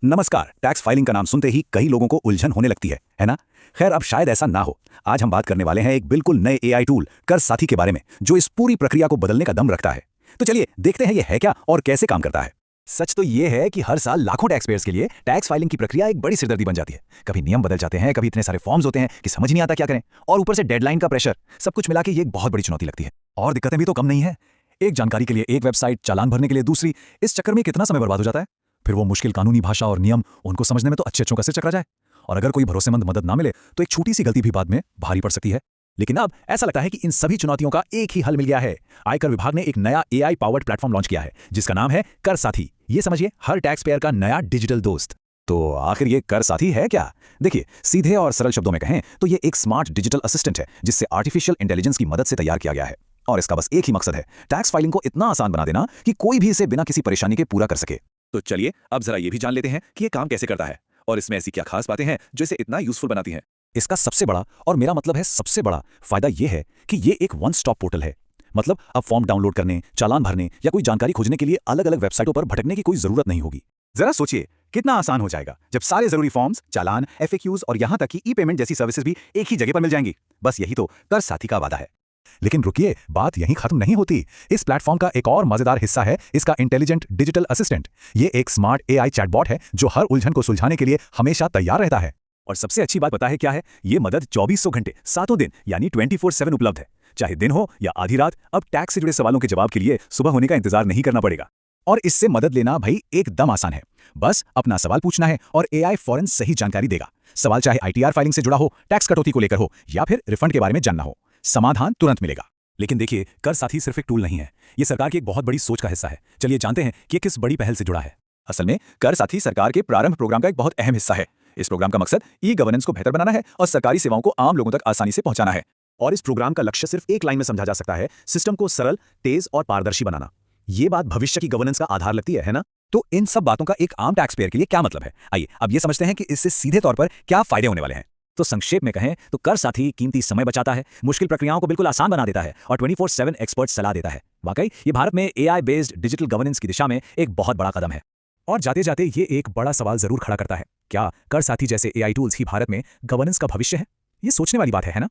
नमस्कार। Tax filing का नाम सुनते ही कई लोगों को उलझन होने लगती है ना? खैर, अब शायद ऐसा ना हो। आज हम बात करने वाले हैं एक बिल्कुल नए एआई टूल कर साथी के बारे में, जो इस पूरी प्रक्रिया को बदलने का दम रखता है। तो चलिए देखते हैं ये है क्या और कैसे काम करता है। सच तो ये है कि हर साल लाखों टैक्स पेयर्स के लिए टैक्स फाइलिंग की प्रक्रिया एक बड़ी सिरदर्दी बन जाती है। कभी नियम बदल जाते हैं, कभी इतने सारे फॉर्म्स होते हैं कि समझ नहीं आता क्या करें, और ऊपर से डेडलाइन का प्रेशर। सब कुछ मिला के ये एक बहुत बड़ी चुनौती लगती है। और दिक्कतें भी तो कम नहीं है। एक जानकारी के लिए एक वेबसाइट, चालान भरने के लिए दूसरी। इस चक्कर में कितना समय बर्बाद हो जाता है। फिर वो मुश्किल कानूनी भाषा और नियम, उनको समझने में तो अच्छे का सिर चकरा जाए। और अगर कोई भरोसेमंद मदद ना मिले तो एक छोटी सी गलती भी बाद में भारी पड़ सकती है। लेकिन अब ऐसा लगता है कि इन सभी चुनौतियों का एक ही हल मिल गया है। आयकर विभाग ने एक नया एआई पावर्ड प्लेटफॉर्म लॉन्च किया है, जिसका नाम है कर साथी। ये समझिए, हर टैक्स पेयर का नया डिजिटल दोस्त। तो आखिर ये कर साथी है क्या? देखिए, सीधे और सरल शब्दों में कहें तो ये एक स्मार्ट डिजिटल असिस्टेंट है, जिससे आर्टिफिशियल इंटेलिजेंस की मदद से तैयार किया गया है। और इसका बस एक ही मकसद है, टैक्स फाइलिंग को इतना आसान बना देना कि कोई भी इसे बिना किसी परेशानी के पूरा कर सके। तो चलिए अब जरा ये भी जान लेते हैं कि ये काम कैसे करता है और इसमें ऐसी क्या खास बातें हैं जो इसे इतना यूजफुल बनाती हैं। इसका सबसे बड़ा, और मेरा मतलब है सबसे बड़ा, फायदा ये है कि ये एक वन स्टॉप पोर्टल है। मतलब अब फॉर्म डाउनलोड करने, चालान भरने या कोई जानकारी खोजने के लिए अलग अलग वेबसाइटों पर भटकने की कोई जरूरत नहीं होगी। जरा सोचिए कितना आसान हो जाएगा जब सारे जरूरी फॉर्म्स, चालान, एफएक्यूज और यहां तक कि ई पेमेंट जैसी सर्विसेज भी एक ही जगह पर मिल जाएंगी। बस यही तो कर साथी का वादा है। लेकिन रुकिए, बात यहीं खत्म नहीं होती। इस प्लेटफॉर्म का एक और मजेदार हिस्सा है इसका इंटेलिजेंट डिजिटल असिस्टेंट। ये एक स्मार्ट एआई चैटबॉट है जो हर उलझन को सुलझाने के लिए हमेशा तैयार रहता है। और सबसे अच्छी बात पता है क्या है? ये मदद 2400 घंटे, 7 दिन यानी 24/7 उपलब्ध है। चाहे दिन हो या आधी रात, अब टैक्स से जुड़े सवालों के जवाब के लिए सुबह होने का इंतजार नहीं करना पड़ेगा। और इससे मदद लेना भाई एकदम आसान है। बस अपना सवाल पूछना है और एआई फौरन सही जानकारी देगा। सवाल चाहे आईटीआर फाइलिंग से जुड़ा हो, टैक्स कटौती को लेकर हो या फिर रिफंड के बारे में जानना हो, समाधान तुरंत मिलेगा। लेकिन देखिए, कर साथी सिर्फ एक टूल नहीं है, ये सरकार की एक बहुत बड़ी सोच का हिस्सा है। चलिए जानते हैं कि ये किस बड़ी पहल से जुड़ा है। असल में कर साथी सरकार के प्रारंभ प्रोग्राम का एक बहुत अहम हिस्सा है। इस प्रोग्राम का मकसद ई गवर्नेंस को बेहतर बनाना है और सरकारी सेवाओं को आम लोगों तक आसानी से पहुंचाना है। और इस प्रोग्राम का लक्ष्य सिर्फ एक लाइन में समझा जा सकता है, सिस्टम को सरल, तेज और पारदर्शी बनाना। ये बात भविष्य की गवर्नेंस का आधार लगती है ना? तो इन सब बातों का एक आम टैक्स पेयर के लिए क्या मतलब है? आइए अब ये समझते हैं कि इससे सीधे तौर पर क्या फायदे होने वाले हैं। तो संक्षेप में कहें तो कर साथी कीमती समय बचाता है, मुश्किल प्रक्रियाओं को बिल्कुल आसान बना देता है और 24/7 एक्सपर्ट सलाह देता है। वाकई ये भारत में एआई बेस्ड डिजिटल गवर्नेंस की दिशा में एक बहुत बड़ा कदम है। और जाते जाते ये एक बड़ा सवाल जरूर खड़ा करता है, क्या कर साथी जैसे एआई टूल्स ही भारत में गवर्नेंस का भविष्य है? ये सोचने वाली बात है ना?